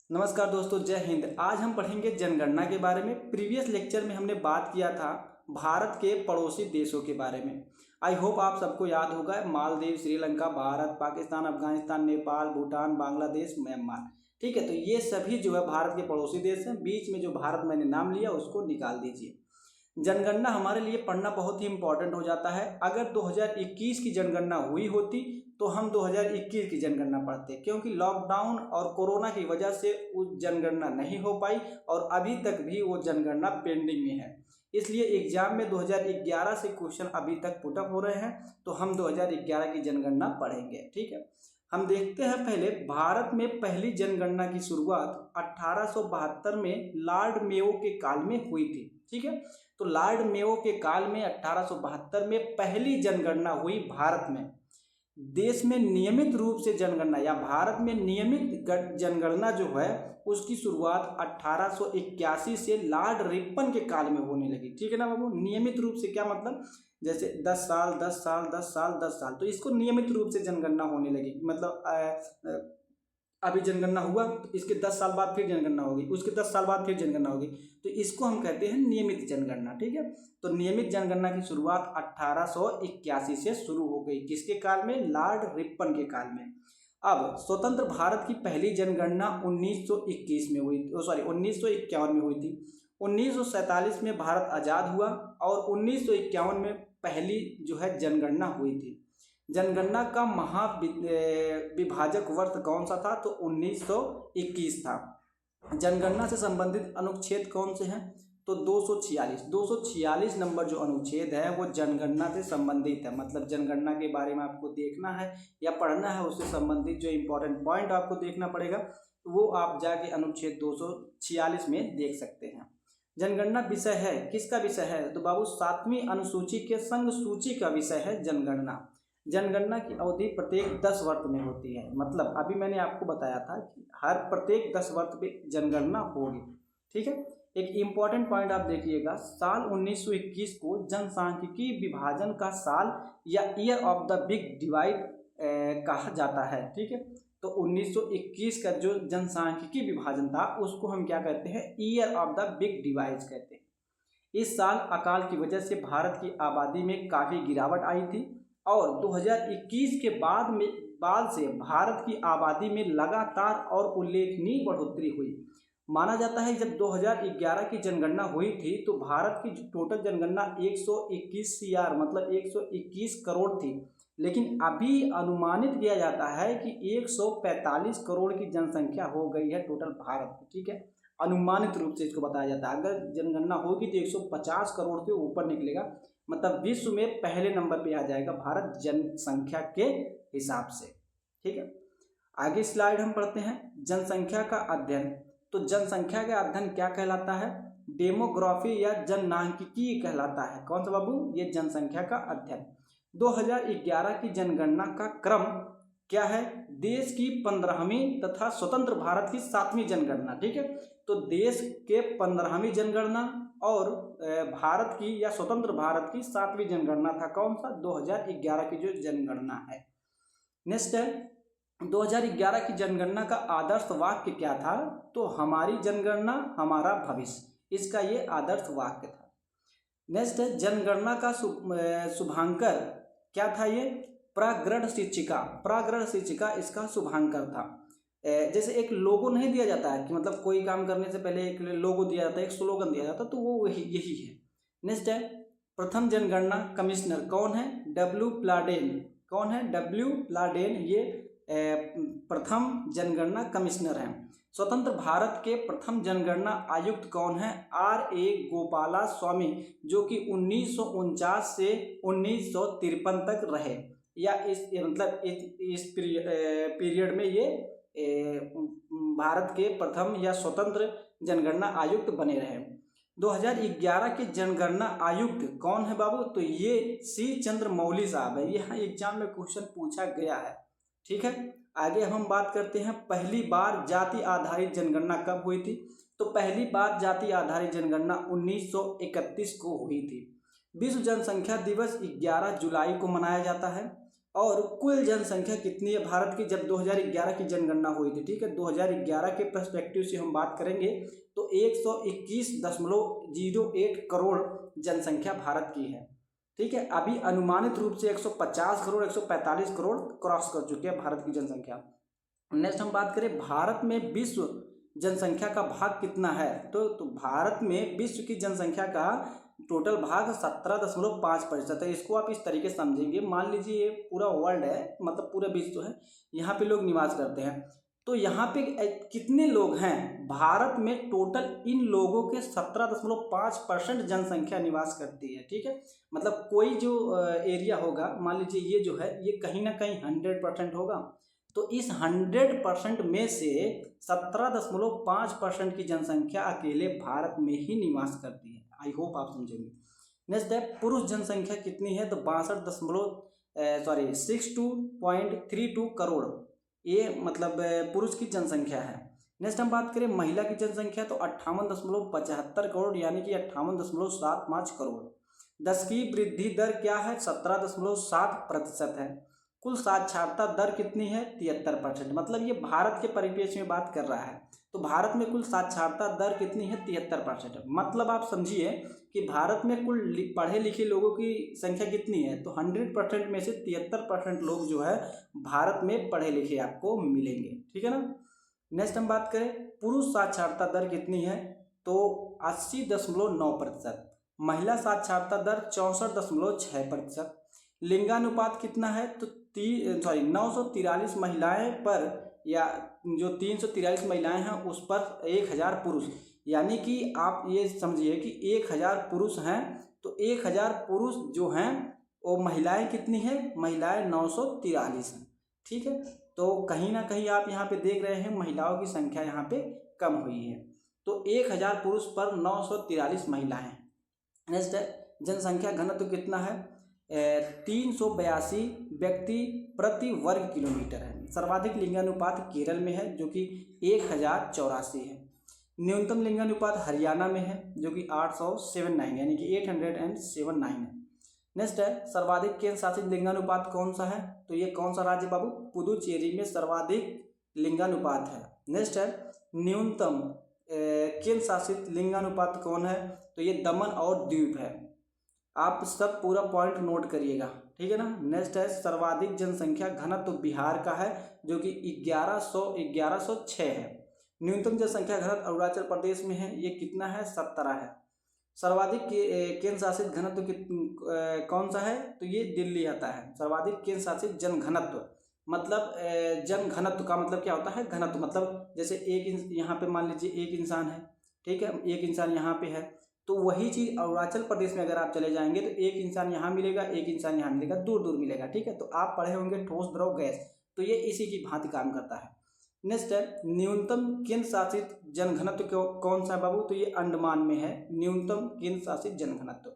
नमस्कार दोस्तों, जय हिंद। आज हम पढ़ेंगे जनगणना के बारे में। प्रीवियस लेक्चर में हमने बात किया था भारत के पड़ोसी देशों के बारे में। आई होप आप सबको याद होगा, मालदीव, श्रीलंका, भारत, पाकिस्तान, अफगानिस्तान, नेपाल, भूटान, बांग्लादेश, म्यांमार। ठीक है, तो ये सभी जो है भारत के पड़ोसी देश हैं। बीच में जो भारत मैंने नाम लिया उसको निकाल दीजिए। जनगणना हमारे लिए पढ़ना बहुत ही इंपॉर्टेंट हो जाता है। अगर 2021 की जनगणना हुई होती तो हम 2021 की जनगणना पढ़ते, क्योंकि लॉकडाउन और कोरोना की वजह से वो जनगणना नहीं हो पाई और अभी तक भी वो जनगणना पेंडिंग में है। इसलिए एग्जाम में 2011 से क्वेश्चन अभी तक पुटअप हो रहे हैं, तो हम 2011 की जनगणना पढ़ेंगे। ठीक है, हम देखते हैं पहले भारत में पहली जनगणना की शुरुआत 1872 में लॉर्ड मेयो के काल में हुई थी। ठीक है, तो लॉर्ड मेयो के काल में 1872 में पहली जनगणना हुई भारत में। देश में नियमित रूप से जनगणना या भारत में नियमित जनगणना जो है उसकी शुरुआत 1881 से लॉर्ड रिपन के काल में होने लगी। ठीक है ना बाबू। नियमित रूप से क्या मतलब, जैसे 10 साल 10 साल 10 साल 10 साल, तो इसको नियमित रूप से जनगणना होने लगी। मतलब अभी जनगणना हुआ तो इसके 10 साल बाद फिर जनगणना होगी, उसके 10 साल बाद फिर जनगणना होगी, तो इसको हम कहते हैं नियमित जनगणना। ठीक है, तो नियमित जनगणना की शुरुआत 1881 से शुरू हो गई। किसके काल में? लॉर्ड रिपन के काल में। अब स्वतंत्र भारत की पहली जनगणना 1921 में हुई, 1951 में हुई थी। 1947 में भारत आज़ाद हुआ और 1951 में पहली जो है जनगणना हुई थी। जनगणना का विभाजक वर्ष कौन सा था? तो 1921 था। जनगणना से संबंधित अनुच्छेद कौन से हैं? तो 246 नंबर जो अनुच्छेद है वो जनगणना से संबंधित है। मतलब जनगणना के बारे में आपको देखना है या पढ़ना है, उससे संबंधित जो इम्पोर्टेंट पॉइंट आपको देखना पड़ेगा वो आप जाके अनुच्छेद 246 में देख सकते हैं। जनगणना विषय है, किसका विषय है? तो बाबू 7वीं अनुसूची के संघ सूची का विषय है जनगणना। जनगणना की अवधि प्रत्येक 10 वर्ष में होती है। मतलब अभी मैंने आपको बताया था कि हर प्रत्येक 10 वर्ष में जनगणना होगी। ठीक है, एक इम्पॉर्टेंट पॉइंट आप देखिएगा, साल 1921 को जनसांख्यिकी विभाजन का साल या year of the big divide कहा जाता है। ठीक है, तो 1921 का जो जनसांख्यिकी विभाजन था उसको हम क्या कहते हैं? Year of the big divide कहते हैं। इस साल अकाल की वजह से भारत की आबादी में काफ़ी गिरावट आई थी और 2021 के बाद से भारत की आबादी में लगातार और उल्लेखनीय बढ़ोतरी हुई। माना जाता है जब 2011 की जनगणना हुई थी तो भारत की टोटल जनगणना 121 CR मतलब 121 करोड़ थी, लेकिन अभी अनुमानित किया जाता है कि 145 करोड़ की जनसंख्या हो गई है टोटल भारत में। ठीक है, अनुमानित रूप से इसको बताया जाता है। अगर जनगणना होगी तो 150 करोड़ से ऊपर निकलेगा, मतलब विश्व में पहले नंबर पे आ जाएगा भारत जनसंख्या के हिसाब से। ठीक है, आगे स्लाइड हम पढ़ते हैं। जनसंख्या का अध्ययन। तो जनसंख्या का अध्ययन क्या कहलाता है? डेमोग्राफी या जननांकिकी कहलाता है। कौन सा बाबू? ये जनसंख्या का अध्ययन। 2011 की जनगणना का क्रम क्या है? देश की 15वीं तथा स्वतंत्र भारत की 7वीं जनगणना। ठीक है, तो देश के 15वीं जनगणना और भारत की या स्वतंत्र भारत की 7वीं जनगणना था। कौन सा? 2011 की जो जनगणना है। नेक्स्ट है 2011 की जनगणना का आदर्श वाक्य क्या था? तो हमारी जनगणना हमारा भविष्य, इसका ये आदर्श वाक्य था। नेक्स्ट है जनगणना का शुभांकर क्या था? ये प्राग्रह शिक्षिका, प्राग्रह शिक्षिका इसका शुभांकर था। जैसे एक लोगो नहीं दिया जाता है कि मतलब कोई काम करने से पहले एक लोगो दिया जाता है, एक स्लोगन दिया जाता है, तो वो यही है। नेक्स्ट है प्रथम जनगणना कमिश्नर कौन है? डब्ल्यू प्लाडेन। कौन है? डब्ल्यू प्लाडेन, ये प्रथम जनगणना कमिश्नर हैं। स्वतंत्र भारत के प्रथम जनगणना आयुक्त कौन है? RA गोपाला स्वामी, जो कि 1949 से 1953 तक रहे, या इस पीरियड में ये भारत के प्रथम या स्वतंत्र जनगणना आयुक्त बने रहे। 2011 के जनगणना आयुक्त कौन है बाबू? तो ये C चंद्रमौली साहब है। यहाँ एग्जाम में क्वेश्चन पूछा गया है। ठीक है, आगे हम बात करते हैं पहली बार जाति आधारित जनगणना कब हुई थी? तो पहली बार जाति आधारित जनगणना 1931 को हुई थी। विश्व जनसंख्या दिवस 11 जुलाई को मनाया जाता है और कुल जनसंख्या कितनी है भारत की जब 2011 की जनगणना हुई थी, ठीक है, 2011 के पर्सपेक्टिव से हम बात करेंगे तो 121.08 करोड़ जनसंख्या भारत की है, ठीक है। अभी अनुमानित रूप से 150 करोड़ 145 करोड़ क्रॉस कर चुके हैं भारत की जनसंख्या। नेक्स्ट हम बात करें भारत में विश्व जनसंख्या का भाग कितना है, तो भारत में विश्व की जनसंख्या का टोटल भाग 17.5% है। इसको आप इस तरीके से समझेंगे, मान लीजिए ये पूरा वर्ल्ड है, मतलब पूरा विश्व है, यहाँ पे लोग निवास करते हैं, तो यहाँ पे कितने लोग हैं भारत में टोटल, इन लोगों के 17.5% जनसंख्या निवास करती है, ठीक है। मतलब कोई जो एरिया होगा, मान लीजिए ये जो है ये कहीं ना कहीं 100% होगा, तो इस 100% में से 17.5% की जनसंख्या अकेले भारत में ही निवास करती है। आई होप आप समझेंगे। नेक्स्ट है पुरुष जनसंख्या कितनी है, तो 62.32 करोड़, ये मतलब पुरुष की जनसंख्या है। नेक्स्ट हम बात करें महिला की जनसंख्या, तो 58.75 करोड़ यानी कि 58.75 करोड़। 10 की वृद्धि दर क्या है, 17.7% है। कुल साक्षरता दर कितनी है, 73%। मतलब ये भारत के परिप्रेक्ष्य में बात कर रहा है, तो भारत में कुल साक्षरता दर कितनी है, 73%। मतलब आप समझिए कि भारत में कुल पढ़े लिखे लोगों की संख्या कितनी है, तो 100% में से 73% लोग जो है भारत में पढ़े लिखे आपको मिलेंगे, ठीक है ना। नेक्स्ट हम बात करें पुरुष साक्षरता दर कितनी है, तो 80.9%। महिला साक्षरता दर 64.6%। लिंगानुपात कितना है, तो 943 महिलाएं पर, या जो 343 महिलाएं हैं उस पर 1000 पुरुष, यानी कि आप ये समझिए कि 1000 पुरुष हैं, तो 1000 पुरुष जो हैं वो महिलाएं कितनी हैं, महिलाएं 943 हैं, ठीक है। तो कहीं ना कहीं आप यहाँ पे देख रहे हैं महिलाओं की संख्या यहाँ पे कम हुई है, तो 1000 पुरुष पर 943 महिलाएं। नेक्स्ट है जनसंख्या घनत्व कितना है, 382 व्यक्ति प्रति वर्ग किलोमीटर है। सर्वाधिक लिंगानुपात केरल में है जो कि 1084 है। न्यूनतम लिंगानुपात हरियाणा में है जो कि 879 यानी कि 879 है। नेक्स्ट है सर्वाधिक केंद्र शासित लिंगानुपात कौन सा है, तो ये कौन सा राज्य बाबू, पुदुचेरी में सर्वाधिक लिंगानुपात है। नेक्स्ट है न्यूनतम केंद्र शासित लिंगानुपात कौन है, तो ये दमन और द्वीप है। आप सब पूरा पॉइंट नोट करिएगा, ठीक है ना। नेक्स्ट है सर्वाधिक जनसंख्या घनत्व तो बिहार का है जो कि 1106 है। न्यूनतम जनसंख्या घनत्व अरुणाचल प्रदेश में है, ये कितना है, 17 है। सर्वाधिक केंद्र शासित घनत्व कौन सा है, तो ये दिल्ली आता है। सर्वाधिक केंद्र शासित जन घनत्व, मतलब जन घनत्व का मतलब क्या होता है, घनत्व मतलब जैसे एक यहाँ पे मान लीजिए एक इंसान है, ठीक है, एक इंसान यहाँ पे है, तो वही चीज़ अरुणाचल प्रदेश में अगर आप चले जाएंगे तो एक इंसान यहाँ मिलेगा, एक इंसान यहाँ मिलेगा, दूर दूर मिलेगा, ठीक है। तो आप पढ़े होंगे ठोस द्रव गैस, तो ये इसी की भांति काम करता है। नेक्स्ट है न्यूनतम केंद्र शासित जन घनत्व कौन सा है बाबू, तो ये अंडमान में है न्यूनतम केंद्र शासित जन घनत्व।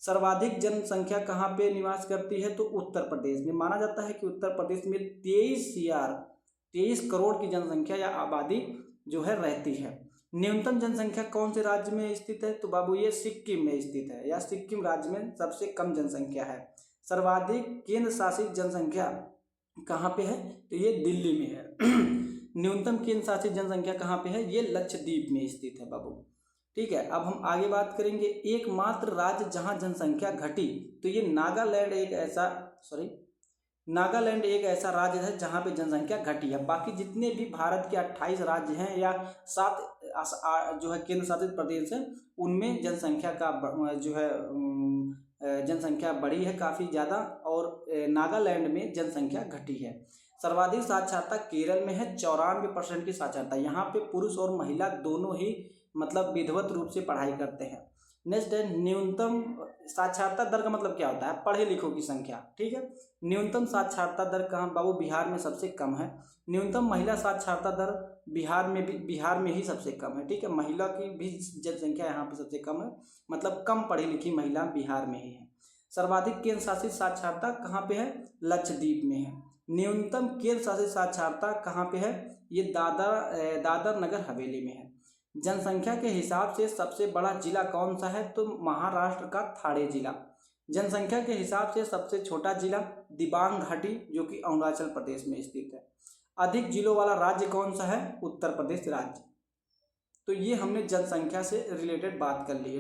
सर्वाधिक जनसंख्या कहाँ पे निवास करती है, तो उत्तर प्रदेश में। माना जाता है कि उत्तर प्रदेश में 23 करोड़ की जनसंख्या या आबादी जो है रहती है। न्यूनतम जनसंख्या कौन से राज्य में स्थित है, तो बाबू ये सिक्किम में स्थित है, या सिक्किम राज्य में सबसे कम जनसंख्या है। सर्वाधिक केंद्र शासित जनसंख्या कहाँ पे है, तो ये दिल्ली में है। न्यूनतम केंद्र शासित जनसंख्या कहाँ पे है, ये लक्षद्वीप में स्थित है बाबू, ठीक है। अब हम आगे बात करेंगे एकमात्र राज्य जहाँ जनसंख्या घटी, तो ये नागालैंड एक ऐसा राज्य है जहाँ पे जनसंख्या घटी है। बाकी जितने भी भारत के 28 राज्य हैं या 7 जो है केंद्र शासित प्रदेश है, उनमें जनसंख्या का जो है जनसंख्या बढ़ी है काफ़ी ज़्यादा, और नागालैंड में जनसंख्या घटी है। सर्वाधिक साक्षरता केरल में है, 94% की साक्षरता। यहाँ पे पुरुष और महिला दोनों ही मतलब विधिवत रूप से पढ़ाई करते हैं। नेक्स्ट है न्यूनतम साक्षरता दर का मतलब क्या होता है, पढ़े लिखों की संख्या, ठीक है। न्यूनतम साक्षरता दर कहाँ बाबू, बिहार में सबसे कम है। न्यूनतम महिला साक्षरता दर बिहार में ही सबसे कम है, ठीक है। महिला की भी जनसंख्या यहाँ पे सबसे कम है, मतलब कम पढ़ी लिखी महिला बिहार में ही है। सर्वाधिक केंद्र शासित साक्षरता कहाँ पे है, लक्षद्वीप में है। न्यूनतम केंद्र शासित साक्षरता कहाँ पे है, ये दादर नगर हवेली में है। जनसंख्या के हिसाब से सबसे बड़ा जिला कौन सा है, तो महाराष्ट्र का ठाणे जिला। जनसंख्या के हिसाब से सबसे छोटा जिला दिबांग घाटी जो कि अरुणाचल प्रदेश में स्थित है। अधिक जिलों वाला राज्य कौन सा है? उत्तर प्रदेश राज्य। तो ये हमने जनसंख्या से रिलेटेड बात कर ली है।